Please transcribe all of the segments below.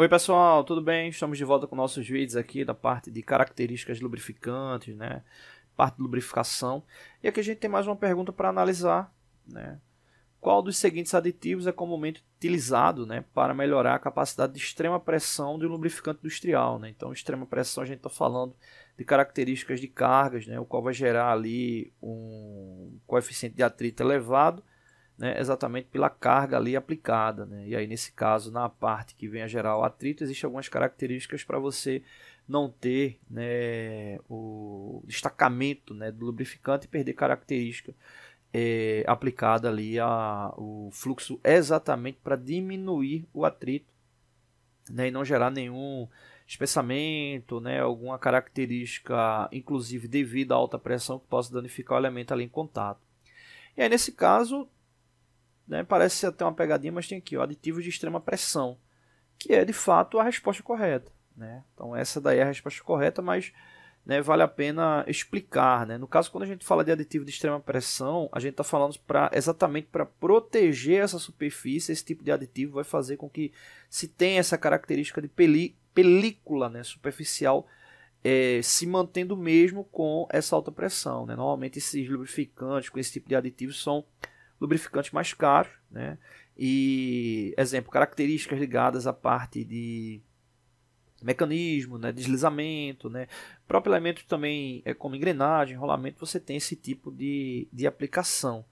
Oi pessoal, tudo bem? Estamos de volta com nossos vídeos aqui da parte de características lubrificantes, né? Parte de lubrificação. E aqui a gente tem mais uma pergunta para analisar, né? Qual dos seguintes aditivos é comumente utilizado, né, para melhorar a capacidade de extrema pressão de um lubrificante industrial, né? Então, extrema pressão a gente está falando de características de cargas, né, o qual vai gerar ali um coeficiente de atrito elevado, né, exatamente pela carga ali aplicada, né? E aí nesse caso, na parte que vem a gerar o atrito, existem algumas características para você não ter, né, o destacamento, né, do lubrificante e perder característica aplicada ali o fluxo exatamente para diminuir o atrito, né, e não gerar nenhum espessamento, né, alguma característica, inclusive devido à alta pressão, que possa danificar o elemento ali em contato. E aí nesse caso, né, parece até uma pegadinha, mas tem aqui o aditivo de extrema pressão, que é de fato a resposta correta, né? Então essa daí é a resposta correta, mas, né, vale a pena explicar, né? No caso, quando a gente fala de aditivo de extrema pressão, a gente está falando exatamente para proteger essa superfície. Esse tipo de aditivo vai fazer com que se tenha essa característica de película, né, superficial, se mantendo mesmo com essa alta pressão, né? Normalmente esses lubrificantes com esse tipo de aditivo são lubrificantes mais caros, né? E, exemplo, características ligadas à parte de mecanismo, né, deslizamento, né, próprio elemento também, como engrenagem, rolamento, você tem esse tipo de aplicação,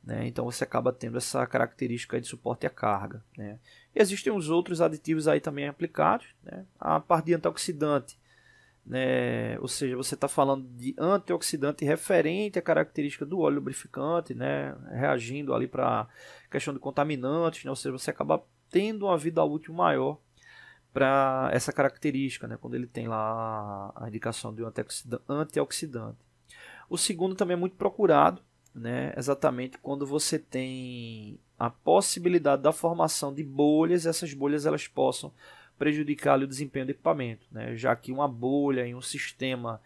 né? Então você acaba tendo essa característica de suporte à carga, né? E existem os outros aditivos aí também aplicados, né? A parte de antioxidante, né? Ou seja, você está falando de antioxidante referente à característica do óleo lubrificante, né? Reagindo ali para a questão de contaminantes, né? Ou seja, você acaba tendo uma vida útil maior para essa característica, né? Quando ele tem lá a indicação de um antioxidante. O segundo também é muito procurado, né? Exatamente quando você tem a possibilidade da formação de bolhas, essas bolhas elas possam prejudicar ali o desempenho do equipamento, né? Já que uma bolha em um sistema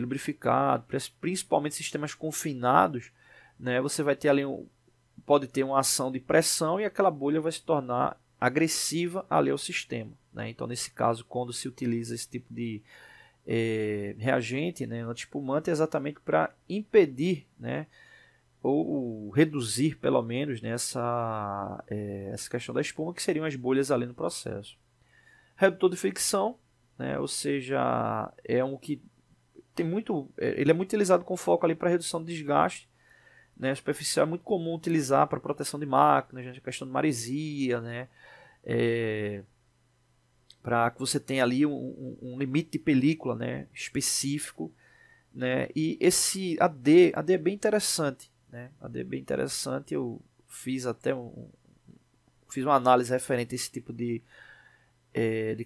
lubrificado, principalmente sistemas confinados, né? Você vai ter ali pode ter uma ação de pressão e aquela bolha vai se tornar agressiva ali ao sistema, né? Então nesse caso, quando se utiliza esse tipo de reagente, né, antiespumante, é exatamente para impedir, né, ou reduzir pelo menos, né, essa questão da espuma, que seriam as bolhas ali no processo. Redutor de fricção, né, ou seja, é um que tem muito, ele é muito utilizado com foco ali para redução de desgaste, né, superficial. É muito comum utilizar para proteção de máquinas, né, a questão de maresia, né, para que você tenha ali um limite de película, né, específico, né? E esse AD é bem interessante, né? AD é bem interessante. Eu fiz até fiz uma análise referente a esse tipo de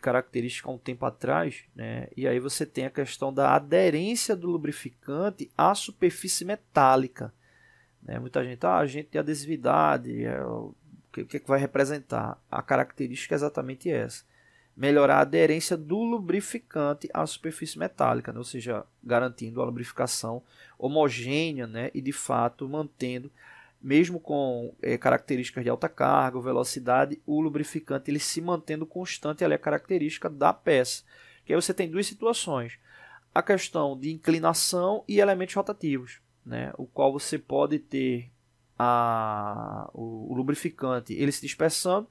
característica há um tempo atrás, né? E aí você tem a questão da aderência do lubrificante à superfície metálica, né? Muita gente, agente de adesividade, o que vai representar? A característica é exatamente essa: melhorar a aderência do lubrificante à superfície metálica, né? Ou seja, garantindo a lubrificação homogênea, né? E de fato mantendo, mesmo com características de alta carga ou velocidade, o lubrificante ele se mantendo constante, ali a característica da peça. Que aí você tem duas situações: a questão de inclinação e elementos rotativos, né? O qual você pode ter o lubrificante ele se dispersando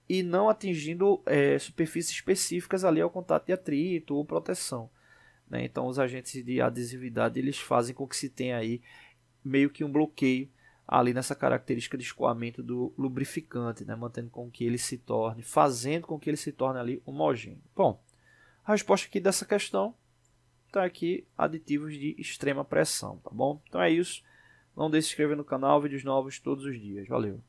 e não atingindo superfícies específicas ali ao contato de atrito ou proteção, né? Então os agentes de adesividade eles fazem com que se tenha aí meio que um bloqueio ali nessa característica de escoamento do lubrificante, né? Fazendo com que ele se torne ali homogêneo. Bom, a resposta aqui dessa questão está aqui: aditivos de extrema pressão, tá bom? Então é isso. Não deixe de se inscrever no canal, vídeos novos todos os dias. Valeu!